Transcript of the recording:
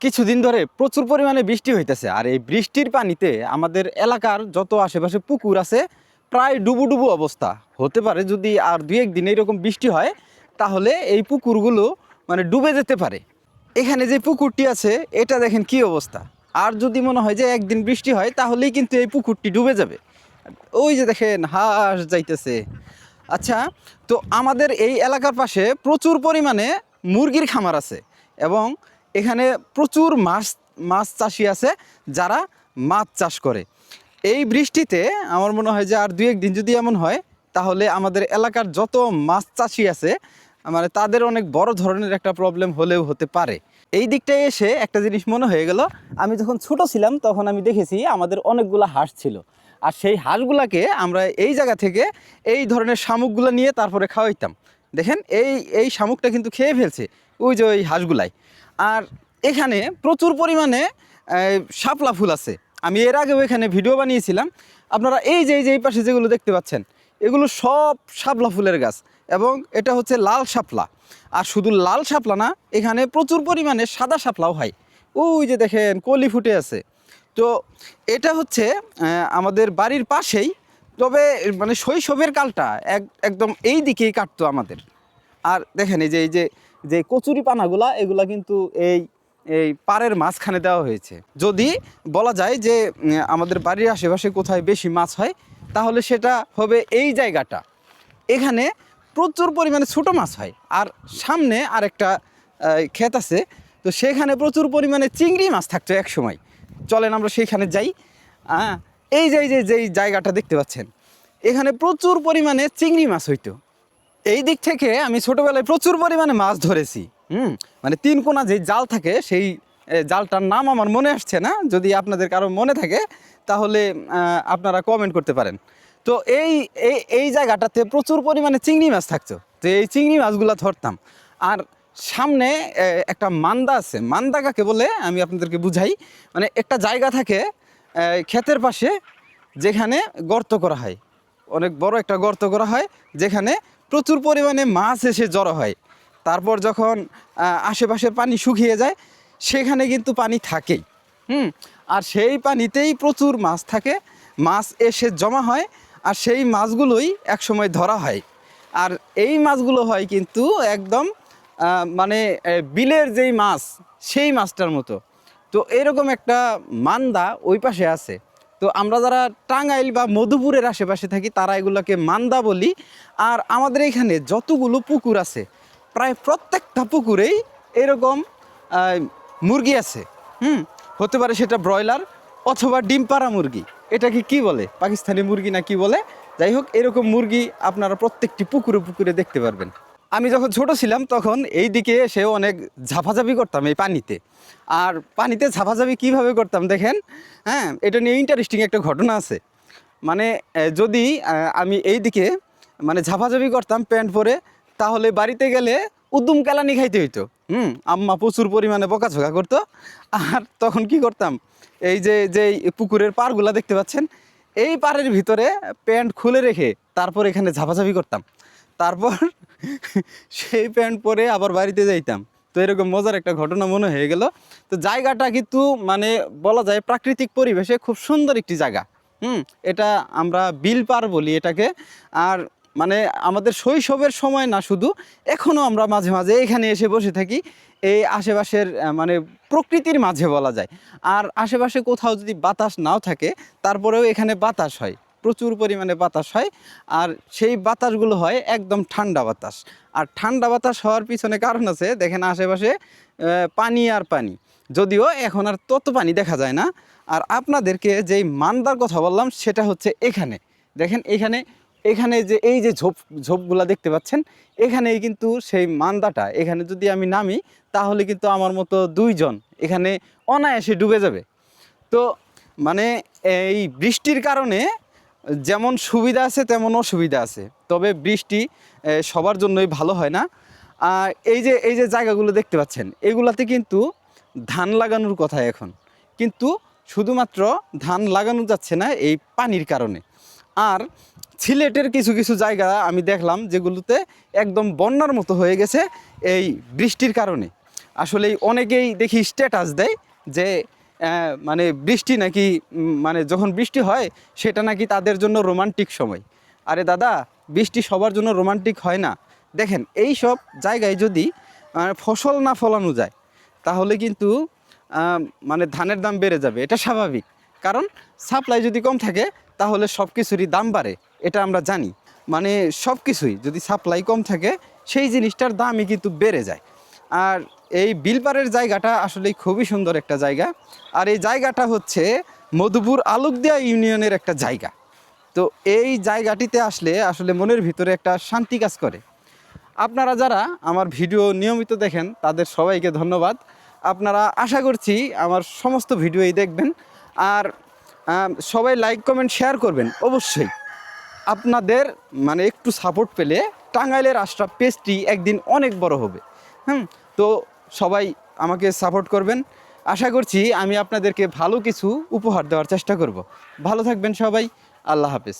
কিছুদিন ধরে প্রচুর পরিমাণে বৃষ্টি হইতেছে, আর এই বৃষ্টির পানিতে আমাদের এলাকার যত আশেপাশে পুকুর আছে প্রায় ডুবু অবস্থা হতে পারে। যদি আর দুই একদিন এইরকম বৃষ্টি হয় তাহলে এই পুকুরগুলো মানে ডুবে যেতে পারে। এখানে যে পুকুরটি আছে এটা দেখেন কি অবস্থা। আর যদি মনে হয় যে একদিন বৃষ্টি হয় তাহলেই কিন্তু এই পুকুরটি ডুবে যাবে। ওই যে দেখেন হাঁস যাইতেছে। আচ্ছা, তো আমাদের এই এলাকার পাশে প্রচুর পরিমাণে মুরগির খামার আছে এবং এখানে প্রচুর মাছ চাষি আছে যারা মাছ চাষ করে। এই বৃষ্টিতে আমার মনে হয় যে আর দুই একদিন যদি এমন হয় তাহলে আমাদের এলাকার যত মাছ চাষি আছে মানে তাদের অনেক বড় ধরনের একটা প্রবলেম হলেও হতে পারে। এই দিকটায় এসে একটা জিনিস মনে হয়ে গেল, আমি যখন ছোট ছিলাম তখন আমি দেখেছি আমাদের অনেকগুলো হাঁস ছিল, আর সেই হাঁসগুলাকে আমরা এই জায়গা থেকে এই ধরনের শামুকগুলো নিয়ে তারপরে খাওয়াইতাম। দেখেন এই শামুকটা কিন্তু খেয়ে ফেলছে ওই যে ওই হাঁসগুলাই। আর এখানে প্রচুর পরিমাণে শাপলা ফুল আছে। আমি এর আগেও এখানে ভিডিও বানিয়েছিলাম। আপনারা এই যে এই পাশে যেগুলো দেখতে পাচ্ছেন এগুলো সব শাপলা ফুলের গাছ, এবং এটা হচ্ছে লাল শাপলা। আর শুধু লাল শাপলা না, এখানে প্রচুর পরিমাণে সাদা শাপলাও হয়। ওই যে দেখেন কলি ফুটে আছে। তো এটা হচ্ছে আমাদের বাড়ির পাশেই, তবে মানে শৈশবের কালটা একদম এই দিকেই কাটতো আমাদের। আর দেখেন এই যে কচুরি পানাগুলা এগুলা কিন্তু এই এই পাড়ের মাঝখানে দেওয়া হয়েছে। যদি বলা যায় যে আমাদের বাড়ির আশেপাশে কোথায় বেশি মাছ হয় তাহলে সেটা হবে এই জায়গাটা। এখানে প্রচুর পরিমাণে ছোটো মাছ হয়, আর সামনে আরেকটা ক্ষেত আছে, তো সেখানে প্রচুর পরিমাণে চিংড়ি মাছ থাকতো এক সময়। চলেন আমরা সেইখানে যাই। এই যে জায়গাটা দেখতে পাচ্ছেন এখানে প্রচুর পরিমাণে চিংড়ি মাছ হইতো। এই দিক থেকে আমি ছোটোবেলায় প্রচুর পরিমাণে মাছ ধরেছি। মানে তিন কোনা যে জাল থাকে সেই জালটার নাম আমার মনে আসছে না, যদি আপনাদের কারো মনে থাকে তাহলে আপনারা কমেন্ট করতে পারেন। তো এই জায়গাটাতে প্রচুর পরিমাণে চিংড়ি মাছ থাকতো, তো এই চিংড়ি মাছগুলো ধরতাম। আর সামনে একটা মান্দা আছে। মান্দা কাকে বলে আমি আপনাদেরকে বুঝাই। মানে একটা জায়গা থাকে ক্ষেতের পাশে যেখানে গর্ত করা হয়, অনেক বড় একটা গর্ত করা হয় যেখানে প্রচুর পরিমাণে মাছ এসে জড়ো হয়। তারপর যখন আশেপাশের পানি শুকিয়ে যায় সেখানে কিন্তু পানি থাকেই। আর সেই পানিতেই প্রচুর মাছ থাকে, মাছ এসে জমা হয়, আর সেই মাছগুলোই একসময় ধরা হয়। আর এই মাছগুলো হয় কিন্তু একদম মানে বিলের যেই মাছ সেই মাছটার মতো। তো এরকম একটা মান্দা ওই পাশে আছে। তো আমরা যারা টাঙ্গাইল বা মধুপুরের আশেপাশে থাকি তারা এগুলোকে মান্দা বলি। আর আমাদের এখানে যতগুলো পুকুর আছে প্রায় প্রত্যেকটা পুকুরেই এরকম মুরগি আছে। হতে পারে সেটা ব্রয়লার অথবা ডিম পাড়া মুরগি, এটাকে কি বলে পাকিস্তানি মুরগি না কি বলে, যাই হোক এরকম মুরগি আপনারা প্রত্যেকটি পুকুরে দেখতে পারবেন। আমি যখন ছোট ছিলাম তখন এই দিকে এসে অনেক ঝাপাঝাপি করতাম এই পানিতে। আর পানিতে ঝাপাঝাপি কীভাবে করতাম দেখেন, এটা নিয়ে ইন্টারেস্টিং একটা ঘটনা আছে। মানে যদি আমি এই দিকে মানে ঝাপাঝাপি করতাম প্যান্ট পরে, তাহলে বাড়িতে গেলে উদ্যম কেলানি খাইতে হইতো। আম্মা প্রচুর পরিমাণে বকাঝকা করতো। আর তখন কি করতাম, এই যে পুকুরের পাড়গুলা দেখতে পাচ্ছেন, এই পাড়ের ভিতরে প্যান্ট খুলে রেখে তারপর এখানে ঝাপাঝাপি করতাম। তারপর সেই প্যান্ট পরে আবার বাড়িতে যাইতাম। তো এরকম মজার একটা ঘটনা মনে হয়ে গেল। তো জায়গাটা কিন্তু মানে বলা যায় প্রাকৃতিক পরিবেশে খুব সুন্দর একটি জায়গা। এটা আমরা বিল পাড় বলি এটাকে। আর মানে আমাদের শৈশবের সময় না শুধু, এখনও আমরা মাঝে মাঝে এখানে এসে বসে থাকি এই আশেপাশের মানে প্রকৃতির মাঝে বলা যায়। আর আশেপাশে কোথাও যদি বাতাস নাও থাকে তারপরেও এখানে বাতাস হয়, প্রচুর পরিমাণে বাতাস হয়। আর সেই বাতাসগুলো হয় একদম ঠান্ডা বাতাস। আর ঠান্ডা বাতাস হওয়ার পিছনে কারণ আছে, দেখেন আশেপাশে পানি আর পানি, যদিও এখন আর তত পানি দেখা যায় না। আর আপনাদেরকে যেই মান্দার কথা বললাম সেটা হচ্ছে এখানে দেখেন, এখানে যে এই যে ঝোপগুলা দেখতে পাচ্ছেন, এখানেই কিন্তু সেই মান্দাটা। এখানে যদি আমি নামি তাহলে কিন্তু আমার মতো দুইজন এখানে অনায়াসে ডুবে যাবে। তো মানে এই বৃষ্টির কারণে যেমন সুবিধা আছে তেমন অসুবিধা আছে, তবে বৃষ্টি সবার জন্যই ভালো হয় না। আর এই যে জায়গাগুলো দেখতে পাচ্ছেন এগুলাতে কিন্তু ধান লাগানোর কথা এখন, কিন্তু শুধুমাত্র ধান লাগানো যাচ্ছে না এই পানির কারণে। আর সিলেটের কিছু কিছু জায়গা আমি দেখলাম যেগুলোতে একদম বন্যার মতো হয়ে গেছে এই বৃষ্টির কারণে। আসলেই অনেকেই দেখি স্ট্যাটাস দেয় যে মানে বৃষ্টি নাকি মানে যখন বৃষ্টি হয় সেটা নাকি তাদের জন্য রোমান্টিক সময়। আরে দাদা, বৃষ্টি সবার জন্য রোমান্টিক হয় না। দেখেন এই সব জায়গায় যদি ফসল না ফলানো যায় তাহলে কিন্তু মানে ধানের দাম বেড়ে যাবে, এটা স্বাভাবিক। কারণ সাপ্লাই যদি কম থাকে তাহলে সব কিছুরই দাম বাড়ে, এটা আমরা জানি। মানে সব কিছুই যদি সাপ্লাই কম থাকে সেই জিনিসটার দামই কিন্তু বেড়ে যায়। আর এই বিলপাড়ের জায়গাটা আসলে খুবই সুন্দর একটা জায়গা। আর এই জায়গাটা হচ্ছে মধুপুর আলুকদিয়া ইউনিয়নের একটা জায়গা। তো এই জায়গাটিতে আসলে আসলে মনের ভিতরে একটা শান্তি কাজ করে। আপনারা যারা আমার ভিডিও নিয়মিত দেখেন তাদের সবাইকে ধন্যবাদ। আপনারা আশা করছি আমার সমস্ত ভিডিওই দেখবেন। আর সবাই লাইক কমেন্ট শেয়ার করবেন অবশ্যই। আপনাদের মানে একটু সাপোর্ট পেলে টাঙ্গাইলের আশরাফ পেজটি একদিন অনেক বড় হবে। তো সবাই আমাকে সাপোর্ট করবেন। আশা করছি আমি আপনাদেরকে ভালো কিছু উপহার দেওয়ার চেষ্টা করব। ভালো থাকবেন সবাই। আল্লাহ হাফেজ।